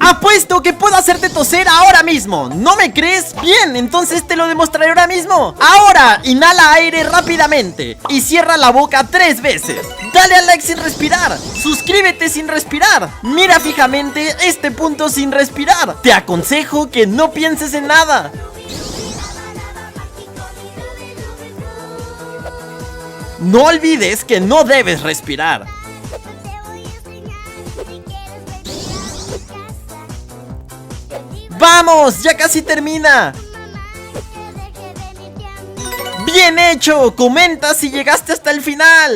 Apuesto que puedo hacerte toser ahora mismo. ¿No me crees? Bien, entonces te lo demostraré ahora mismo. Ahora, inhala aire rápidamente y cierra la boca 3 veces. Dale al like sin respirar. Suscríbete sin respirar. Mira fijamente este punto sin respirar. Te aconsejo que no pienses en nada. No olvides que no debes respirar. ¡Vamos! ¡Ya casi termina! ¡Bien hecho! Comenta si llegaste hasta el final.